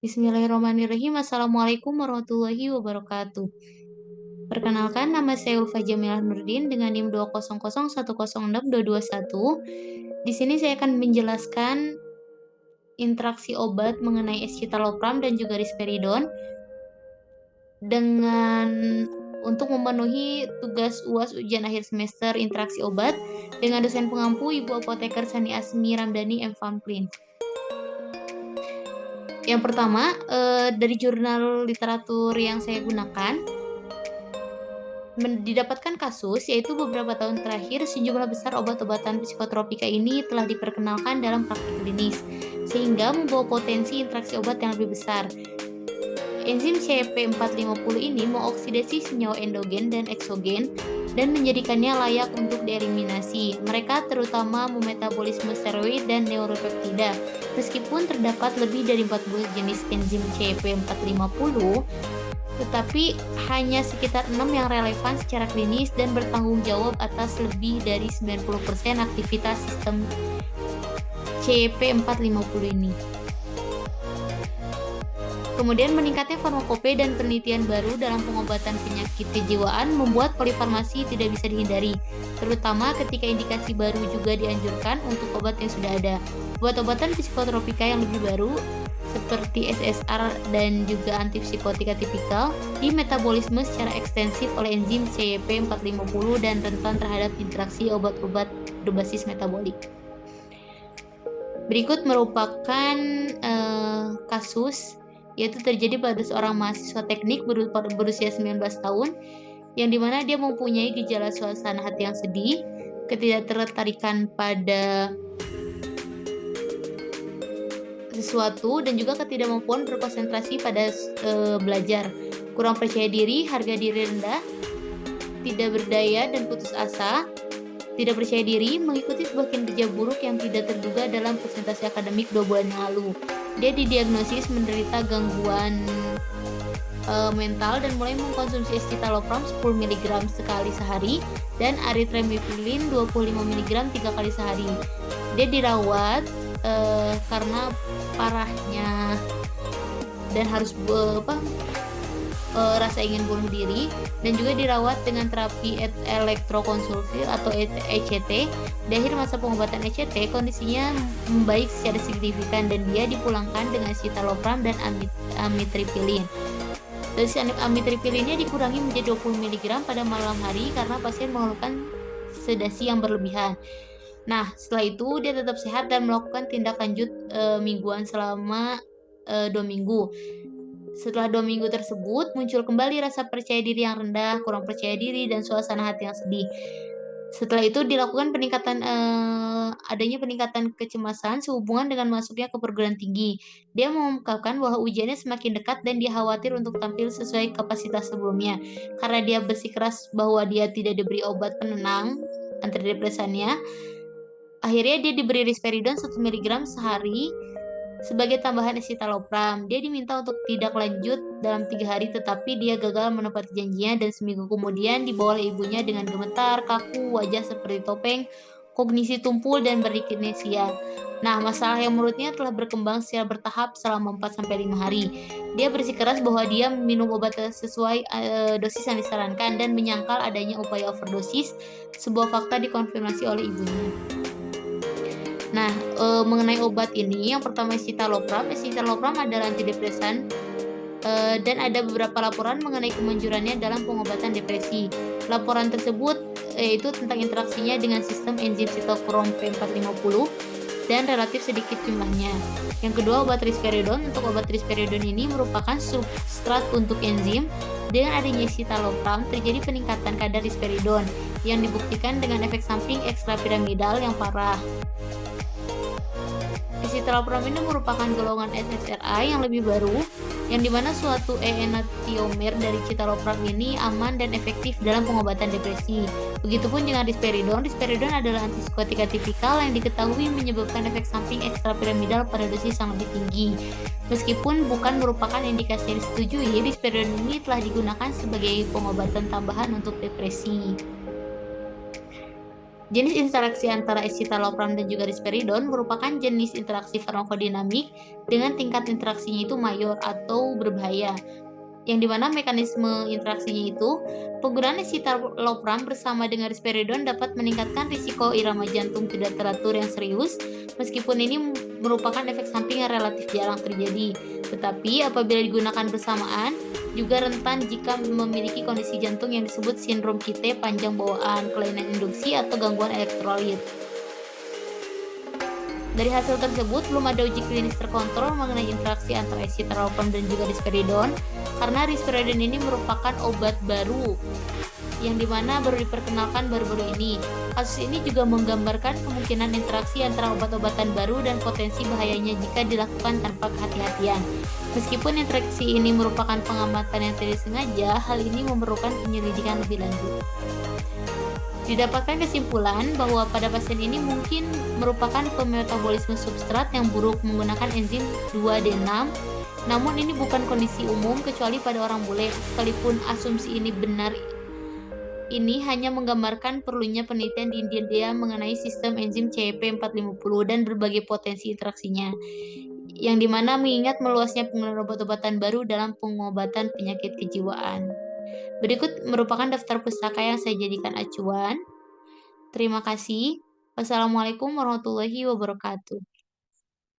Bismillahirrahmanirrahim. Assalamualaikum warahmatullahi wabarakatuh. Perkenalkan, nama saya Ulfa Jamilah Nurdin dengan NIM 200106221. Di sini saya akan menjelaskan interaksi obat mengenai escitalopram dan juga risperidon dengan untuk memenuhi tugas UAS ujian akhir semester interaksi obat dengan dosen pengampu Ibu Apoteker Sani Asmi Ramdhani M. Famklin. Yang pertama, dari jurnal literatur yang saya gunakan, didapatkan kasus yaitu beberapa tahun terakhir sejumlah besar obat-obatan psikotropika ini telah diperkenalkan dalam praktik klinis, sehingga membawa potensi interaksi obat yang lebih besar. Enzim CYP450 ini mengoksidasi senyawa endogen dan eksogen dan menjadikannya layak untuk dieliminasi. Mereka terutama memetabolisme steroid dan neuropeptida. Meskipun terdapat lebih dari 40 jenis enzim CYP450, tetapi hanya sekitar 6 yang relevan secara klinis dan bertanggung jawab atas lebih dari 90% aktivitas sistem CYP450 ini. Kemudian meningkatnya farmakope dan penelitian baru dalam pengobatan penyakit kejiwaan membuat polifarmasi tidak bisa dihindari, terutama ketika indikasi baru juga dianjurkan untuk obat yang sudah ada. Obat-obatan psikotropika yang lebih baru seperti SSR dan juga antipsikotika tipikal dimetabolisme secara ekstensif oleh enzim CYP450 dan rentan terhadap interaksi obat-obat berbasis metabolik. Berikut merupakan kasus yaitu terjadi pada seorang mahasiswa teknik berusia 19 tahun yang dimana dia mempunyai gejala suasana hati yang sedih, ketidaktertarikan pada sesuatu dan juga ketidakmampuan berkonsentrasi pada belajar, kurang percaya diri, harga diri rendah, tidak berdaya dan putus asa, tidak percaya diri, mengikuti sebuah kinerja buruk yang tidak terduga dalam presentasi akademik 2 bulan yang lalu. Dia didiagnosis menderita gangguan mental dan mulai mengkonsumsi escitalopram 10 mg sekali sehari dan erythromycin 25 mg 3 kali sehari. Dia dirawat karena parahnya dan harus rasa ingin bunuh diri, dan juga dirawat dengan terapi elektrokonvulsif atau ECT. Di akhir masa pengobatan ECT, kondisinya membaik secara signifikan dan dia dipulangkan dengan escitalopram dan amitriptilin. Dosis amitriptilinnya dikurangi menjadi 20 mg pada malam hari karena pasien mengeluhkan sedasi yang berlebihan. Nah, setelah itu dia tetap sehat dan melakukan tindak lanjut mingguan selama 2 minggu. Setelah 2 minggu tersebut, muncul kembali rasa percaya diri yang rendah, kurang percaya diri, dan suasana hati yang sedih. Setelah itu dilakukan adanya peningkatan kecemasan sehubungan dengan masuknya ke perguruan tinggi. Dia mengungkapkan bahwa ujiannya semakin dekat dan dia khawatir untuk tampil sesuai kapasitas sebelumnya. Karena dia bersikeras bahwa dia tidak diberi obat penenang antidepresannya, akhirnya dia diberi risperidon 1 mg sehari sebagai tambahan escitalopram. Dia diminta untuk tidak lanjut dalam 3 hari, tetapi dia gagal menepati janjinya dan seminggu kemudian dibawa oleh ibunya dengan gemetar, kaku, wajah seperti topeng, kognisi tumpul, dan berdikinesia. Nah, masalah yang menurutnya telah berkembang secara bertahap selama 4-5 hari. Dia bersikeras bahwa dia minum obat sesuai dosis yang disarankan dan menyangkal adanya upaya overdosis, sebuah fakta dikonfirmasi oleh ibunya. Nah, mengenai obat ini, yang pertama escitalopram adalah antidepresan dan ada beberapa laporan mengenai kemanjurannya dalam pengobatan depresi. Laporan tersebut yaitu tentang interaksinya dengan sistem enzim sitokrom P450 dan relatif sedikit jumlahnya. Yang kedua, obat risperidon. Untuk obat risperidon ini merupakan substrat untuk enzim. Dengan adanya escitalopram, terjadi peningkatan kadar risperidon yang dibuktikan dengan efek samping ekstrapiramidal yang parah. Escitalopram ini merupakan golongan SSRI yang lebih baru, yang dimana suatu enantiomer dari citalopram ini aman dan efektif dalam pengobatan depresi. Begitupun dengan risperidon. Risperidon adalah antipsikotika tipikal yang diketahui menyebabkan efek samping ekstrapiramidal pada dosis yang lebih tinggi. Meskipun bukan merupakan indikasi yang disetujui, risperidon ini telah digunakan sebagai pengobatan tambahan untuk depresi. Jenis interaksi antara escitalopram dan juga risperidon merupakan jenis interaksi farmakodinamik dengan tingkat interaksinya itu mayor atau berbahaya, yang dimana mekanisme interaksinya itu penggunaan escitalopram bersama dengan risperidon dapat meningkatkan risiko irama jantung tidak teratur yang serius, meskipun ini merupakan efek samping yang relatif jarang terjadi. Tetapi apabila digunakan bersamaan, juga rentan jika memiliki kondisi jantung yang disebut sindrom Kite panjang bawaan, kelainan induksi, atau gangguan elektrolit. Dari hasil tersebut, belum ada uji klinis terkontrol mengenai interaksi antara escitalopram dan juga risperidon, karena risperidon ini merupakan obat baru yang dimana baru diperkenalkan baru-baru ini. Kasus ini juga menggambarkan kemungkinan interaksi antara obat-obatan baru dan potensi bahayanya jika dilakukan tanpa kehati-hatian. Meskipun interaksi ini merupakan pengamatan yang tidak sengaja, hal ini memerlukan penyelidikan lebih lanjut. Didapatkan kesimpulan bahwa pada pasien ini mungkin merupakan pemetabolisme substrat yang buruk menggunakan enzim 2D6. Namun ini bukan kondisi umum kecuali pada orang bule. Sekalipun asumsi ini benar, ini hanya menggambarkan perlunya penelitian di India mengenai sistem enzim CYP450 dan berbagai potensi interaksinya, yang dimana mengingat meluasnya penggunaan obat-obatan baru dalam pengobatan penyakit kejiwaan. Berikut merupakan daftar pustaka yang saya jadikan acuan. Terima kasih. Wassalamualaikum warahmatullahi wabarakatuh.